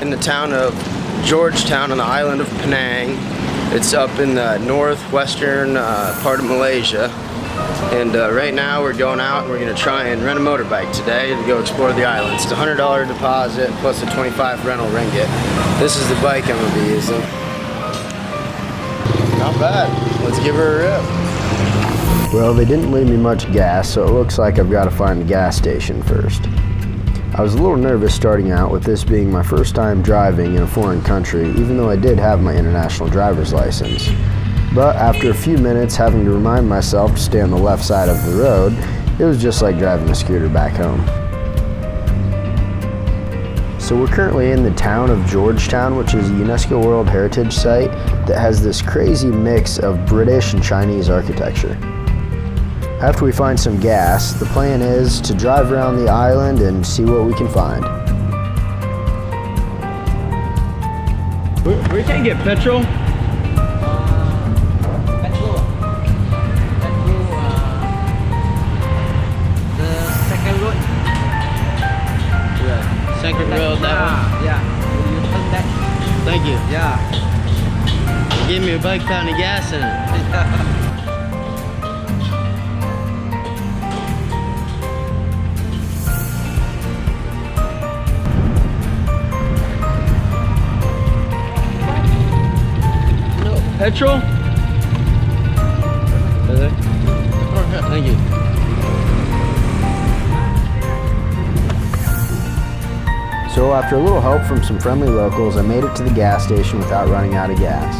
In the town of Georgetown on the island of Penang. It's up in the northwestern part of Malaysia. And right now we're going out and we're going to try and rent a motorbike today to go explore the island. It's a $100 deposit plus a 25 rental ringgit. This is the bike I'm going to be using. Not bad. Let's give her a rip. Well, they didn't leave me much gas, so it looks like I've got to find a gas station first. I was a little nervous starting out, with this being my first time driving in a foreign country, even though I did have my international driver's license. But after a few minutes having to remind myself to stay on the left side of the road, it was just like driving a scooter back home. So we're currently in the town of Georgetown, which is a UNESCO World Heritage Site that has this crazy mix of British and Chinese architecture. After we find some gas, the plan is to drive around the island and see what we can find. We can't get petrol. Second road, that one? Yeah. Will you turn that? Thank you. Yeah. You gave me a bike pound of gas in it. No petrol? Thank you. So after a little help from some friendly locals, I made it to the gas station without running out of gas.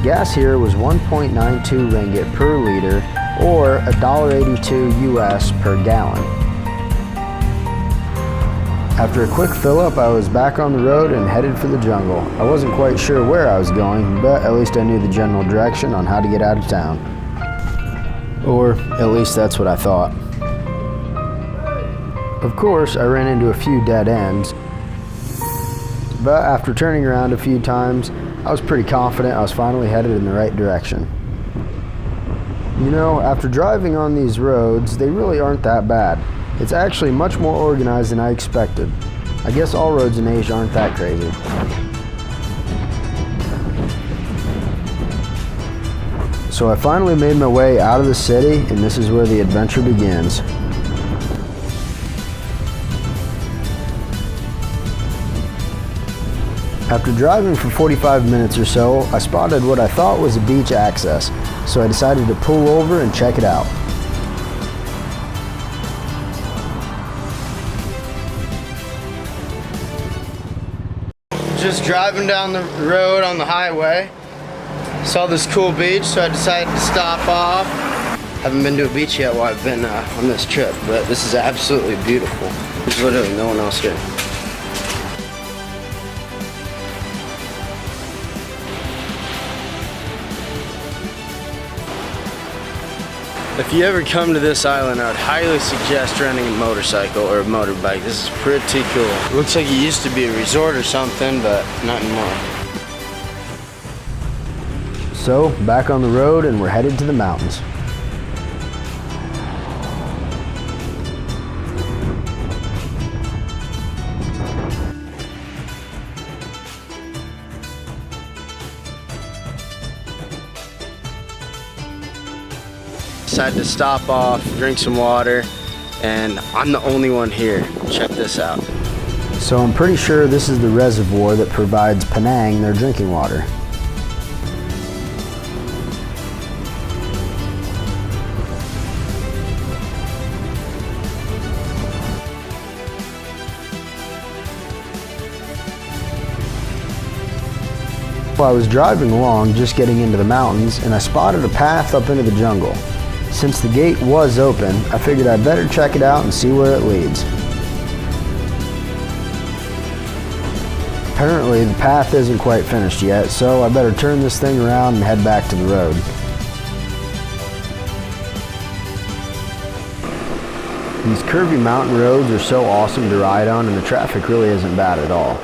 Gas here was 1.92 ringgit per liter, or $1.82 US per gallon. After a quick fill up, I was back on the road and headed for the jungle. I wasn't quite sure where I was going, but at least I knew the general direction on how to get out of town. Or at least that's what I thought. Of course, I ran into a few dead ends, but after turning around a few times, I was pretty confident I was finally headed in the right direction. You know, after driving on these roads, they really aren't that bad. It's actually much more organized than I expected. I guess all roads in Asia aren't that crazy. So I finally made my way out of the city, and this is where the adventure begins. After driving for 45 minutes or so, I spotted what I thought was a beach access, so I decided to pull over and check it out. Just driving down the road on the highway, saw this cool beach, so I decided to stop off. Haven't been to a beach yet while I've been on this trip, but this is absolutely beautiful. There's literally no one else here. If you ever come to this island, I would highly suggest renting a motorcycle or a motorbike. This is pretty cool. It looks like it used to be a resort or something, but not anymore. So, back on the road and we're headed to the mountains. Decided to stop off, drink some water, and I'm the only one here. Check this out. So I'm pretty sure this is the reservoir that provides Penang their drinking water. I was driving along, just getting into the mountains, and I spotted a path up into the jungle. Since the gate was open, I figured I'd better check it out and see where it leads. Apparently, the path isn't quite finished yet, so I better turn this thing around and head back to the road. These curvy mountain roads are so awesome to ride on, and the traffic really isn't bad at all.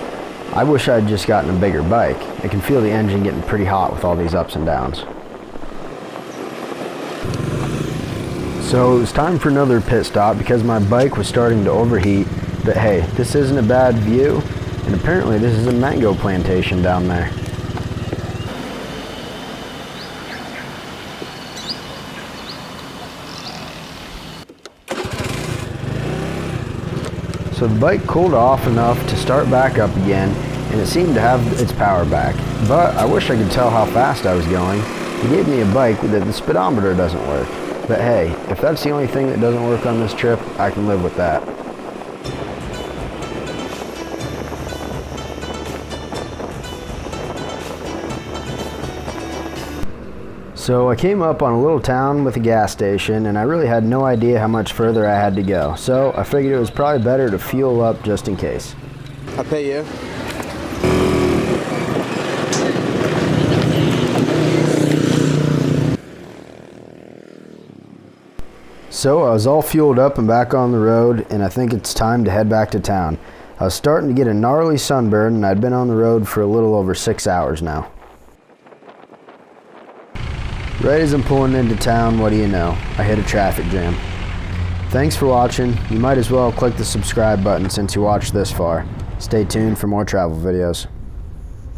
I wish I'd just gotten a bigger bike. I can feel the engine getting pretty hot with all these ups and downs. So it was time for another pit stop because my bike was starting to overheat, but hey, this isn't a bad view, And apparently this is a mango plantation down there. So the bike cooled off enough to start back up again, and it seemed to have its power back. But I wish I could tell how fast I was going. He gave me a bike that the speedometer doesn't work. But hey, if that's the only thing that doesn't work on this trip, I can live with that. So I came up on a little town with a gas station, and I really had no idea how much further I had to go. So I figured it was probably better to fuel up just in case. I'll pay you. So I was all fueled up and back on the road, and I think it's time to head back to town. I was starting to get a gnarly sunburn, and I'd been on the road for a little over 6 hours now. Right as I'm pulling into town, what do you know? I hit a traffic jam. Thanks for watching. You might as well click the subscribe button since you watched this far. Stay tuned for more travel videos.